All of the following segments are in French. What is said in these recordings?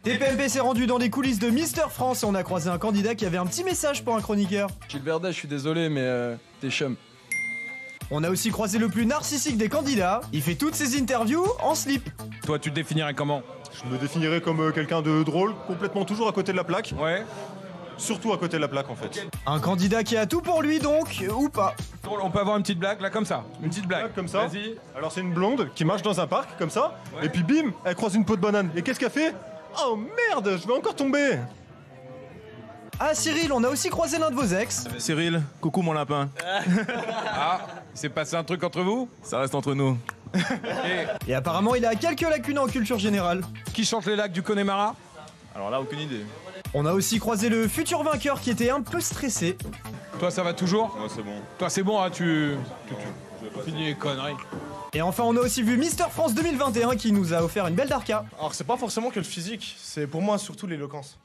TPMP s'est rendu dans les coulisses de Mister France et on a croisé un candidat qui avait un petit message pour un chroniqueur. Gilles Verdet, je suis désolé, mais t'es chum. On a aussi croisé le plus narcissique des candidats. Il fait toutes ses interviews en slip. Toi, tu te définirais comment? Je me définirais comme quelqu'un de drôle, complètement toujours à côté de la plaque. Ouais. Surtout à côté de la plaque en fait. Un candidat qui a tout pour lui donc, ou pas. On peut avoir une petite blague là comme ça. Une petite blague. Comme ça. Vas-y. Alors c'est une blonde qui marche dans un parc comme ça. Ouais. Et puis bim, elle croise une peau de banane. Et qu'est-ce qu'elle fait? Oh merde, je vais encore tomber. Ah Cyril, on a aussi croisé l'un de vos ex. Cyril, coucou mon lapin. Ah, il s'est passé un truc entre vous? Ça reste entre nous. Et apparemment il a quelques lacunes en culture générale. Qui chante les lacs du Connemara? Alors là, aucune idée. On a aussi croisé le futur vainqueur qui était un peu stressé. Toi, ça va toujours? Ouais, c'est bon. Toi, c'est bon, hein, tu finis les conneries. Et enfin on a aussi vu Mister France 2021 qui nous a offert une belle darka. Alors c'est pas forcément que le physique, c'est pour moi surtout l'éloquence.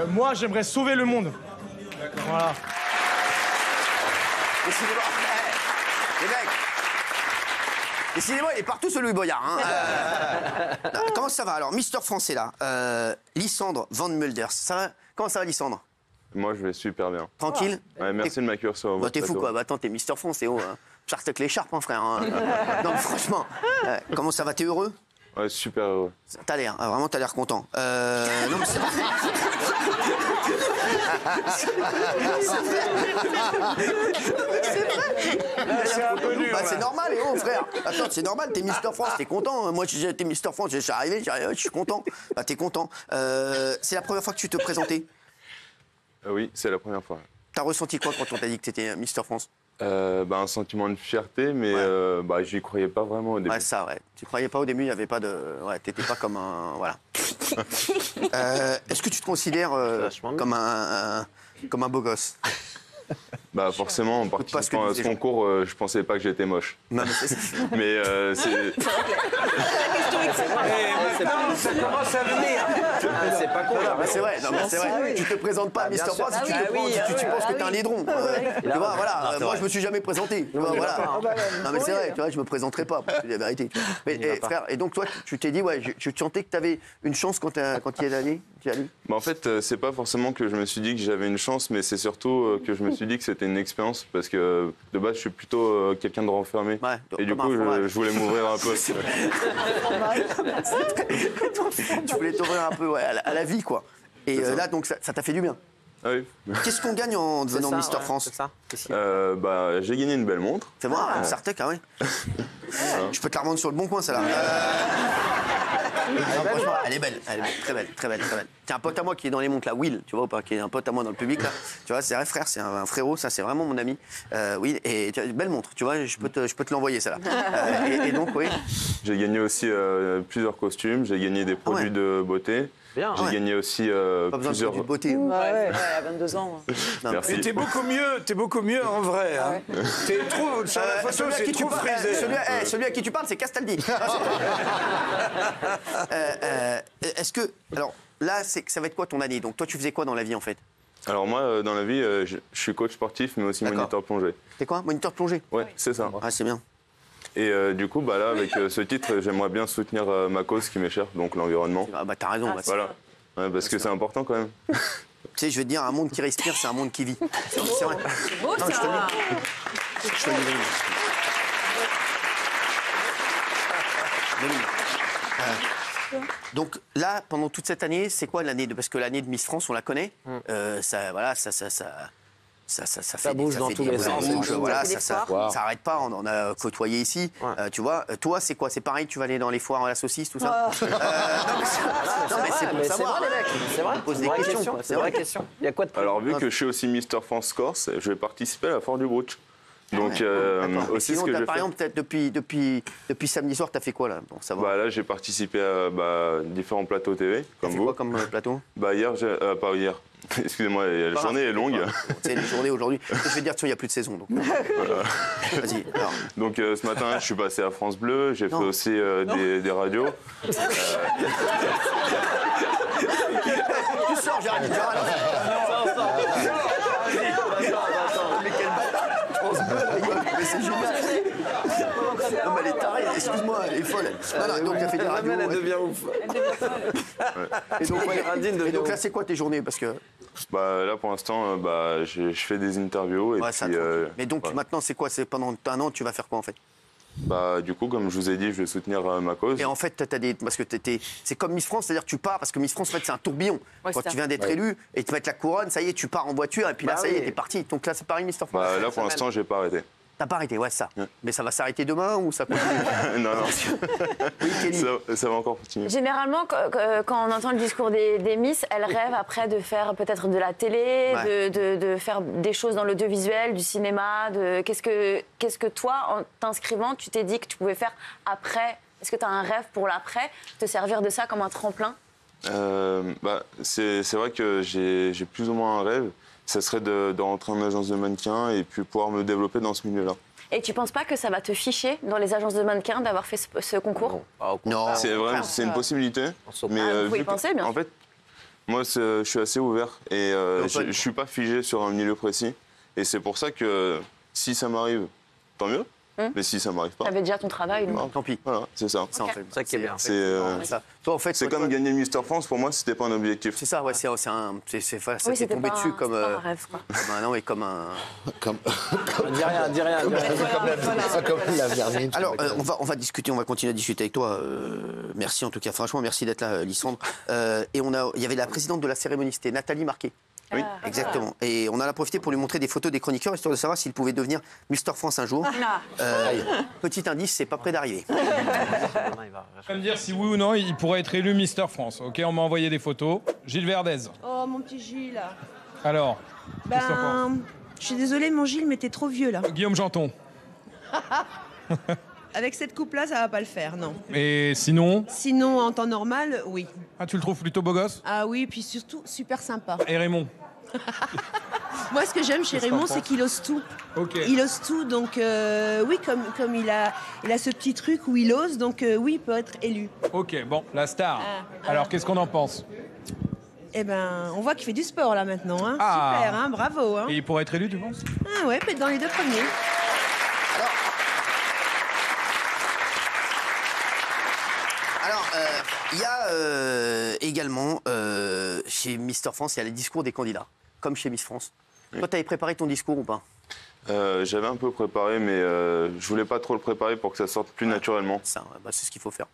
Moi j'aimerais sauver le monde. Voilà. Décidément, les mecs. Décidément, il est partout ce Louis Boyard. Hein. Comment ça va alors? Mister France est là. Lysandre Van Mulders. Ça va? Comment ça va Lysandre? Moi, je vais super bien. Tranquille? Ouais, merci de m'accueillir sur votre T'es fou plateau. quoi? Bah attends, t'es Mister France, c'est haut. Hein. Charte avec l'écharpe, hein, frère. Hein. Non, mais franchement. Comment ça va? T'es heureux? Ouais, super heureux. T'as l'air, vraiment t'as l'air content. Non mais c'est vrai. C'est un peu dur. Bah, c'est normal, frère. Attends, c'est normal, t'es Mister France, t'es content. Moi, si j'étais Mister France, je suis arrivé, je suis content. Bah, t'es content. C'est la première fois que tu te présentais? Oui, c'est la première fois. T'as ressenti quoi quand on t'a dit que t'étais Mister France? Un sentiment de fierté, mais j'y croyais pas vraiment au début. Ouais, ça, ouais. Tu croyais pas au début, il n'y avait pas de. Ouais, t'étais pas comme un. Voilà. Est-ce que tu te considères comme un beau gosse? Bah forcément, en participant à ce concours, je pensais pas que j'étais moche. Non, mais c'est. Mais c'est... Maintenant, ça commence à venir. C'est pas con. C'est vrai, non, mais c'est vrai. Tu te présentes pas à Mister France si tu penses que t'es un laidron. Tu vois, voilà. Moi, je me suis jamais présenté. Tu vois, voilà. Non, mais c'est vrai. Tu vois, je me présenterai pas. C'est la vérité. Mais frère, et donc toi, tu t'es dit, ouais, tu sentais que t'avais une chance quand tu y es allé. Bah en fait, c'est pas forcément que je me suis dit que j'avais une chance, mais c'est surtout que je me suis dit que c'était une expérience parce que de base, je suis plutôt quelqu'un de renfermé. Ouais, et du coup, je voulais m'ouvrir un peu. Tu voulais t'ouvrir un peu ouais, à la vie, quoi. Et là, donc, ça t'a fait du bien. Ah oui. Qu'est-ce qu'on gagne en devenant Mister France? J'ai gagné une belle montre. C'est moi, une Sartec, ah ouais. Je peux te la revendre sur le bon coin, celle-là. Non, franchement, elle est belle, très belle, très belle, très belle. Tiens, un pote à moi qui est dans les montres là, Will, tu vois ou pas, qui est un pote à moi dans le public là. Tu vois, c'est vrai frère, c'est un frérot, ça c'est vraiment mon ami. Oui, et tu as une belle montre, tu vois, je peux te l'envoyer celle-là. Et donc oui. J'ai gagné aussi plusieurs costumes, j'ai gagné des produits de beauté. Bien. J'ai gagné aussi pas besoin plusieurs... de beauté. Ouais, à 22 ans. Merci. Mais t'es beaucoup mieux en vrai. Hein. T'es trop, sur la photo, c'est trop frisé. Celui à qui tu parles, c'est Castaldi. Est-ce que, alors là, ça va être quoi ton année? Donc toi, tu faisais quoi dans la vie en fait? Alors moi, dans la vie, je suis coach sportif, mais aussi moniteur plongée. T'es quoi? Moniteur plongée? Ouais, c'est ça. Ah, c'est bien. Et du coup, là, avec ce titre, j'aimerais bien soutenir ma cause qui m'est chère, donc l'environnement. Ah bah t'as raison. Voilà. Ouais, parce que c'est important quand même. Tu sais, je vais te dire, un monde qui respire, c'est un monde qui vit. C'est vrai. C'est beau ça. Je te le dis. Donc là, pendant toute cette année, c'est quoi l'année de... Parce que l'année de Miss France, on la connaît. Ça bouge dans tous les sens. Voilà, ça arrête pas. On en a côtoyé ici. Tu vois, toi, c'est quoi? C'est pareil, tu vas aller dans les foires à la saucisse, tout ça? Non, mais c'est pour savoir. C'est vrai, les mecs. C'est vrai. Pose des questions. C'est une vraie question. Il y a quoi de plus? Alors, vu que je suis aussi Mister France Corse, je vais participer à la foire du Brooch. Donc, aussi sinon, ce que je par exemple, peut-être depuis samedi soir, t'as fait quoi là pour savoir? Là, j'ai participé à différents plateaux TV, comme vous. Quoi comme plateau? Hier, pas hier. Excusez-moi, la journée est longue. C'est les journées aujourd'hui. Je vais te dire, il n'y a plus de saison. Donc. Vas-y. Donc ce matin, je suis passé à France Bleu. J'ai fait aussi des radios. Tu sors, Jérémy. Mais quel bâtard. Mais c'est génial. Non, mais elle est tarée. excuse-moi, elle est folle. Non, donc elle fait des radios. Elle devient ouf. Et donc là, c'est quoi tes journées? Parce que... Bah, là, pour l'instant, je fais des interviews. Et puis, mais donc, maintenant, c'est quoi? C'est pendant un an, tu vas faire quoi, en fait? Bah, du coup, comme je vous ai dit, je vais soutenir ma cause. Et en fait, parce que c'est comme Miss France, c'est-à-dire que tu pars, parce que Miss France, en fait, c'est un tourbillon. Quand tu viens d'être élu et ils te mettent la couronne, ça y est, tu pars en voiture et puis là, ça y est, t'es parti. Donc là, c'est pareil, Mister France. Bah, là, pour l'instant, j'ai pas arrêté. T'as pas arrêté, ouais, ça. Ouais. Mais ça va s'arrêter demain ou ça continue? Non. Oui, ça va encore continuer. Généralement, quand on entend le discours des Miss, elles rêvent après de faire peut-être de la télé, de faire des choses dans l'audiovisuel, du cinéma. Qu'est-ce que toi, en t'inscrivant, tu t'es dit que tu pouvais faire après? Est-ce que tu as un rêve pour l'après, te servir de ça comme un tremplin? C'est vrai que j'ai plus ou moins un rêve. Ça serait de rentrer en agence de mannequin et puis pouvoir me développer dans ce milieu-là. Et tu penses pas que ça va te ficher dans les agences de mannequins d'avoir fait ce concours? Non. C'est une possibilité. Mais vous pouvez y penser, bien sûr. En fait, moi, je suis assez ouvert et je suis pas figé sur un milieu précis. Et c'est pour ça que si ça m'arrive, tant mieux. Mais si ça m'arrive pas... T'avais déjà ton travail, donc. Tant pis. Voilà, c'est ça. C'est ça qui est bien. Toi, en fait, c'est comme gagner Mister France, pour moi, c'était pas un objectif. C'est ça, ouais, ça t'est tombé dessus comme... un rêve, quoi. Non, mais comme un... Dis rien. Comme la vermine. Alors, on va discuter, on va continuer à discuter avec toi. Merci en tout cas, franchement, merci d'être là, Lysandre. Et il y avait la présidente de la cérémonie, c'était Nathalie Marquet. Oui, exactement. Et on en a profité pour lui montrer des photos des chroniqueurs, histoire de savoir s'il pouvait devenir Mister France un jour. Petit indice, c'est pas près d'arriver. Je vais me dire si oui ou non il pourrait être élu Mister France. Ok, on m'a envoyé des photos. Gilles Verdez. Oh, mon petit Gilles. Alors, qu'est-ce que t'en penses? Je suis désolée, mon Gilles, mais t'es trop vieux, là. Guillaume Janton. Avec cette coupe-là, ça va pas le faire, non. Et sinon? Sinon, en temps normal, oui. Ah, tu le trouves plutôt beau gosse? Ah oui, puis surtout super sympa. Et Raymond? Moi, ce que j'aime chez Raymond, c'est qu'il ose tout. Okay. Il ose tout, donc oui, comme il a ce petit truc où il ose, donc oui, il peut être élu. Ok, bon, la star. Alors, qu'est-ce qu'on en pense? Eh ben, on voit qu'il fait du sport, là, maintenant. Hein. Ah. Super, hein, bravo. Hein. Et il pourrait être élu, tu penses? Ah ouais, peut-être dans les 2 premiers. Alors, il y a également, chez Mister France, il y a les discours des candidats, comme chez Miss France. Toi, t'avais préparé ton discours ou pas? J'avais un peu préparé, mais je voulais pas trop le préparer pour que ça sorte plus naturellement. Ça, c'est ce qu'il faut faire.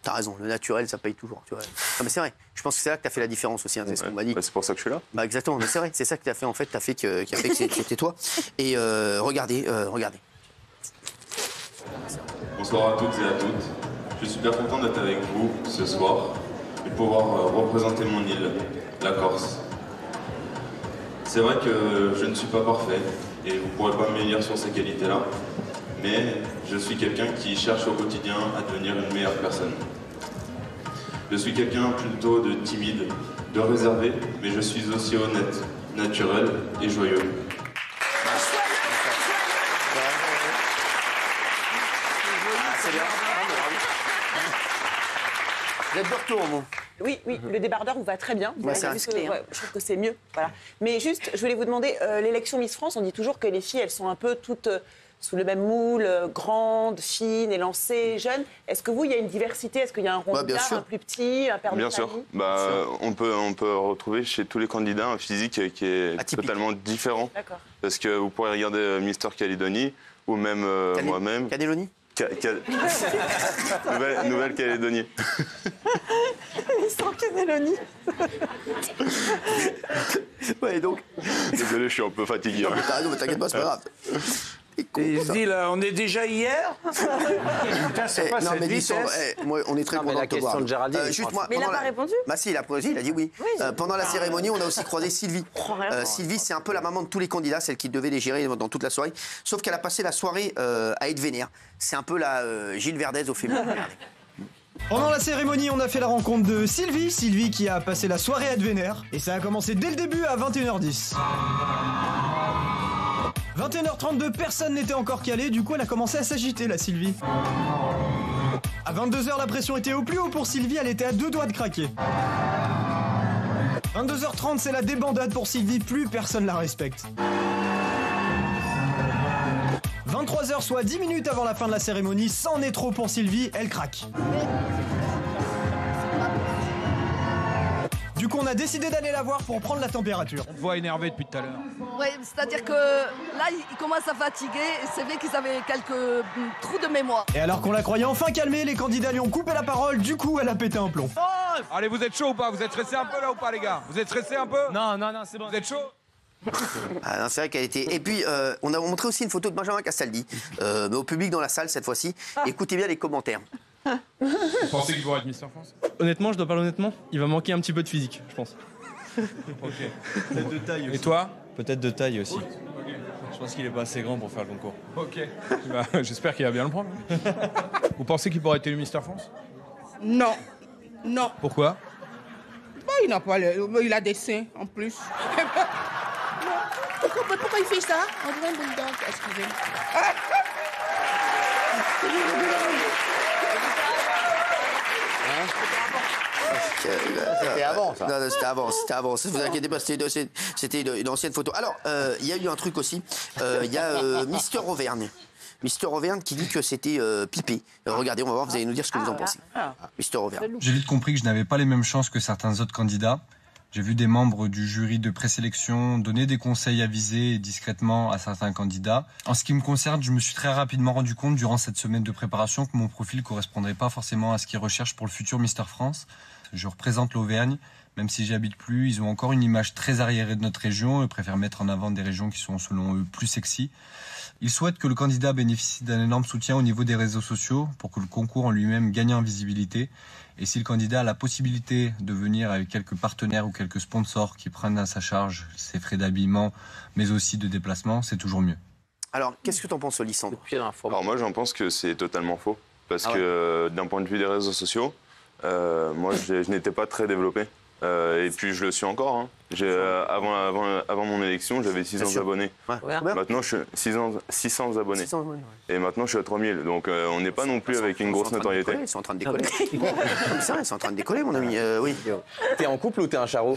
T'as raison, le naturel, ça paye toujours. Tu vois. Non, mais c'est vrai, je pense que c'est là que t'as fait la différence aussi, hein, c'est ce qu'on m'a dit. C'est pour ça que je suis là. Bah, exactement, mais c'est vrai, c'est ça que t'as fait en fait, qui a fait que c'était toi. Et regardez. Bonsoir à toutes et à toutes. Je suis bien content d'être avec vous ce soir et de pouvoir représenter mon île, la Corse. C'est vrai que je ne suis pas parfait et vous ne pourrez pas me lire sur ces qualités-là, mais je suis quelqu'un qui cherche au quotidien à devenir une meilleure personne. Je suis quelqu'un plutôt de timide, de réservé, mais je suis aussi honnête, naturel et joyeux. Vous êtes de retour, vous? Oui, le débardeur vous va très bien. Ouais, c'est musclé. Je trouve que c'est mieux. Voilà. Mais juste, je voulais vous demander, l'élection Miss France, on dit toujours que les filles, elles sont un peu toutes sous le même moule, grandes, fines, élancées, jeunes. Est-ce que vous, il y a une diversité? Est-ce qu'il y a un rondard, un plus petit, un père de famille? Bien sûr. On peut retrouver chez tous les candidats un physique qui est atypique, totalement différent. D'accord. Parce que vous pourrez regarder Mister Calédonie ou même moi-même. Calédonie Nouvelle-Calédonie. Mister Calédonie. Ouais, donc. Désolé, je suis un peu fatigué. Non, mais t'inquiète pas, c'est pas grave. Il se dit là, on est déjà hier. Putain, c'est pas cette vitesse. Moi, on est très content de te voir. Mais il n'a pas répondu. Bah si, il a dit oui. Pendant la cérémonie, on a aussi croisé Sylvie. Sylvie, c'est un peu la maman de tous les candidats, celle qui devait les gérer dans toute la soirée. Sauf qu'elle a passé la soirée à être vénère. C'est un peu la Gilles Verdez au féminin. Pendant la cérémonie, on a fait la rencontre de Sylvie qui a passé la soirée à être vénère. Et ça a commencé dès le début à 21h10. 21h32, personne n'était encore calé, du coup elle a commencé à s'agiter, la Sylvie. À 22h, la pression était au plus haut pour Sylvie, elle était à 2 doigts de craquer. 22h30, c'est la débandade pour Sylvie, plus personne la respecte. 23h, soit 10 minutes avant la fin de la cérémonie. C'en est trop pour Sylvie, elle craque. Du coup, on a décidé d'aller la voir pour prendre la température. On te voit énervé depuis tout à l'heure. Oui, c'est-à-dire que là, ils commencent à fatiguer. C'est vrai qu'ils avaient quelques trous de mémoire. Et alors qu'on la croyait enfin calmée, les candidats lui ont coupé la parole. Du coup, elle a pété un plomb. Oh, allez, vous êtes chaud ou pas? Vous êtes stressé un peu là ou pas, les gars? Vous êtes stressé un peu? Non, c'est bon. Vous êtes chaud? Ah non, c'est vrai qu'elle était. Et puis, on a montré aussi une photo de Benjamin Castaldi, mais au public dans la salle cette fois-ci. Écoutez bien les commentaires. Vous pensez qu'il va être Mister France? Honnêtement, je dois parler honnêtement, il va manquer un petit peu de physique, je pense. Ok. Peut-être de taille aussi. Et toi? Peut-être de taille aussi. Je pense qu'il est pas assez grand pour faire le concours. Ok. Bah, j'espère qu'il va bien le prendre. Vous pensez qu'il pourrait être élu Mister France? Non. Non. Pourquoi? Bah, il n'a pas il a des seins en plus. Pourquoi il fait ça? On dirait un bulldog, excusez. C'était avant, ça. Non, c'était avant. Ne vous inquiétez pas, c'était une ancienne photo. Alors, il y a eu un truc aussi. Il y a Mister Auvergne. Mister Auvergne qui dit que c'était pipé. Regardez, on va voir, vous allez nous dire ce que vous en pensez. Mister Auvergne. J'ai vite compris que je n'avais pas les mêmes chances que certains autres candidats. J'ai vu des membres du jury de présélection donner des conseils avisés discrètement à certains candidats. En ce qui me concerne, je me suis très rapidement rendu compte durant cette semaine de préparation que mon profil ne correspondrait pas forcément à ce qu'ils recherchent pour le futur Mister France. Je représente l'Auvergne, même si j'y habite plus. Ils ont encore une image très arriérée de notre région et préfèrent mettre en avant des régions qui sont selon eux plus sexy. Ils souhaitent que le candidat bénéficie d'un énorme soutien au niveau des réseaux sociaux pour que le concours en lui-même gagne en visibilité. Et si le candidat a la possibilité de venir avec quelques partenaires ou quelques sponsors qui prennent à sa charge ses frais d'habillement, mais aussi de déplacement, c'est toujours mieux. Alors, qu'est-ce que tu en penses, Lissandre? Alors moi, j'en pense que c'est totalement faux. Parce que d'un point de vue des réseaux sociaux, moi, je n'étais pas très développé. Et puis, je le suis encore. Hein. Avant mon élection, j'avais 600 abonnés. Ouais. Maintenant, je suis 600 abonnés. Et maintenant, je suis à 3000. Donc, on n'est pas non plus avec une grosse notoriété. Ils sont en train de décoller. Comme ça, ils sont en train de décoller, mon ami. Oui. T'es en couple ou t'es un charreau?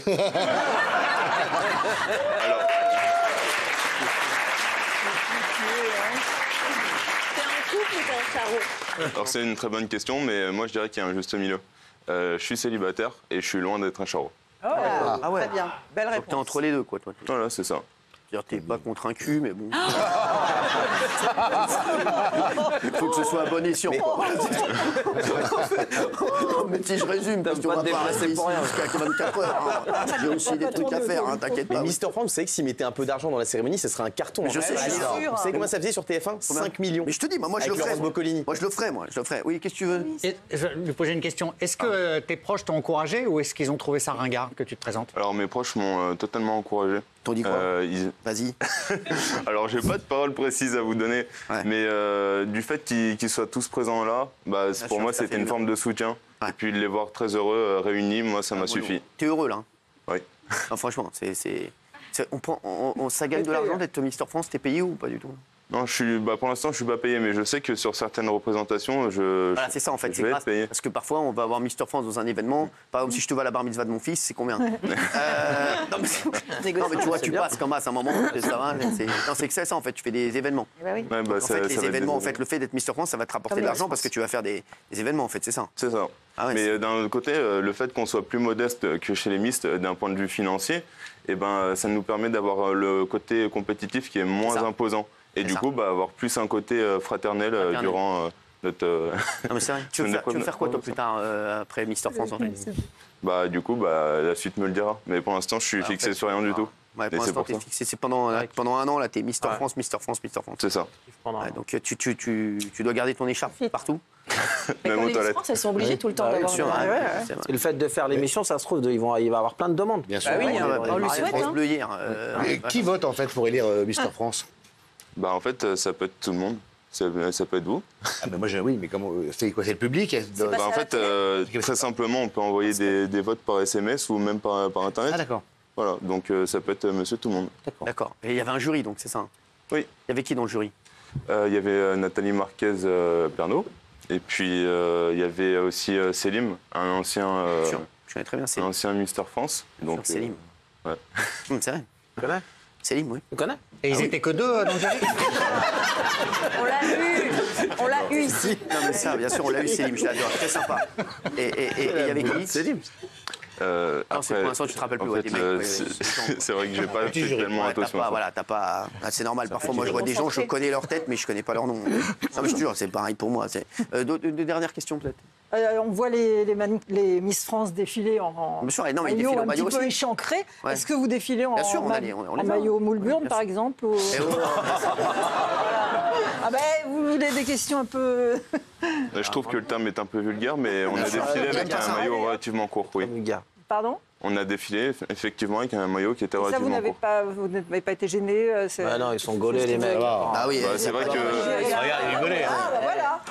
Alors, c'est une très bonne question, mais moi, je dirais qu'il y a un juste milieu. Je suis célibataire et je suis loin d'être un charreau. Ah ouais. Très bien. Belle réponse. T'es entre les deux, quoi, toi. Voilà, c'est ça. C'est-à-dire, t'es pas contre un cul, mais bon. Il faut que ce soit à bon escient. Mais si je résume, parce qu'on va pas rester pour rien jusqu'à 24 heures. J'ai aussi des trucs à faire, t'inquiète pas. Mais Mister France, vous savez que s'il mettait un peu d'argent dans la cérémonie, ce serait un carton. Mais je sais, Vous savez combien ça faisait sur TF1? 5 millions. Mais je te dis, moi je le ferais. Moi je le ferais, moi. Oui, qu'est-ce que tu veux? Je vais lui poser une question. Est-ce que tes proches t'ont encouragé ou est-ce qu'ils ont trouvé ça ringard que tu te présentes? Alors mes proches m'ont totalement encouragé. T'en dis quoi? Vas-y. Alors j'ai pas de paroles précises à vous donner, mais du fait qu'ils soient tous présents là, pour moi c'était une forme de soutien. Et puis de les voir très heureux, réunis, moi ça m'a suffi. T'es heureux là? Oui. Non, franchement, ça gagne de l'argent d'être Mister France, t'es payé ou pas du tout? Non, pour l'instant, je suis pas payé, mais je sais que sur certaines représentations, voilà, c'est ça en fait, c'est grâce. Parce que parfois, on va avoir Mister France dans un événement. Par exemple, si je te vois à la bar mitzvah de mon fils, c'est combien? Non, mais tu vois, tu passes comme à un moment. Ça va, c'est que c'est ça en fait, tu fais des événements. En fait, les événements, en fait, le fait d'être Mister France, ça va te rapporter de l'argent parce que tu vas faire des événements, en fait, c'est ça. C'est ça. Mais d'un autre côté, le fait qu'on soit plus modeste que chez les Miss d'un point de vue financier, ça nous permet d'avoir le côté compétitif qui est moins imposant. Et du coup, avoir plus un côté fraternel durant notre... Non mais c'est vrai. Tu veux faire quoi toi plus tard après Mister France en fait? Du coup, la suite me le dira. Mais pour l'instant, je suis fixé sur rien du tout. Ouais, pour l'instant, t'es fixé. C'est pendant un an, là, t'es Mister France, Mister France, Mister France. C'est ça. Donc tu dois garder ton écharpe partout. Même aux toilettes. Ils sont obligés tout le temps d'avoir. Et le fait de faire l'émission, ça se trouve, il va y avoir plein de demandes. Bien sûr. On lui souhaite. France Bleu hier. Qui vote en fait pour élire Mister France? En fait, ça peut être tout le monde. Ça peut être vous. Oui, mais comment c'est quoi? C'est le public? En fait, très simplement, on peut envoyer des votes par SMS ou même par Internet. Ah d'accord. Voilà, donc ça peut être monsieur tout le monde. D'accord. Et il y avait un jury, donc c'est ça? Oui. Il y avait qui dans le jury? Il y avait Nathalie Marquez-Pernot. Et puis, il y avait aussi Selim, un ancien... Je connais très bien Selim. Un ancien Mister France. Donc, Selim. Ouais. C'est vrai. Tu connais? Selim, oui. Tu connais? Et ils étaient que deux dans le jury? On l'a eu ici. Non mais ça, bien sûr, on l'a eu Selim, je l'adore, très sympa. Et il y avait qui? Selim. Non, c'est pour l'instant, tu te rappelles plus. En fait, c'est vrai que j'ai pas fait tellement attention. Voilà, t'as pas. C'est normal. Parfois, moi, je vois des gens, je connais leur tête, mais je connais pas leur nom. Non, mais je te jure, c'est pareil pour moi. Deux dernières questions, peut-être. On voit les Miss France défiler en Bien sûr, non, mais ils maillot défilent en un maillot petit peu aussi. échancré. Ouais. Est-ce que vous défilez en, Bien sûr, on en maillot Moulburn, par exemple ou... Ah ben, vous voulez des questions un peu... Je trouve que le terme est un peu vulgaire, mais on a défilé avec un maillot relativement court, oui. Pardon? On a défilé effectivement avec un maillot qui était Ça, relativement court. vous n'avez pas été gêné Ah non, ils sont gaulés, les mecs. Ah oui, c'est vrai que. Regarde, il rigolait. Ah ben voilà.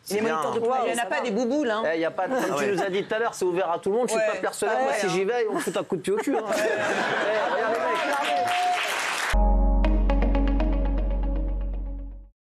Les moniteurs de poids, il n'y en a pas des bouboules. Hein. Y a pas, comme tu nous as dit tout à l'heure, c'est ouvert à tout le monde. Je suis pas personnel. Moi, si j'y vais, on me fout un coup de pied au cul. Hein. Regarde les mecs.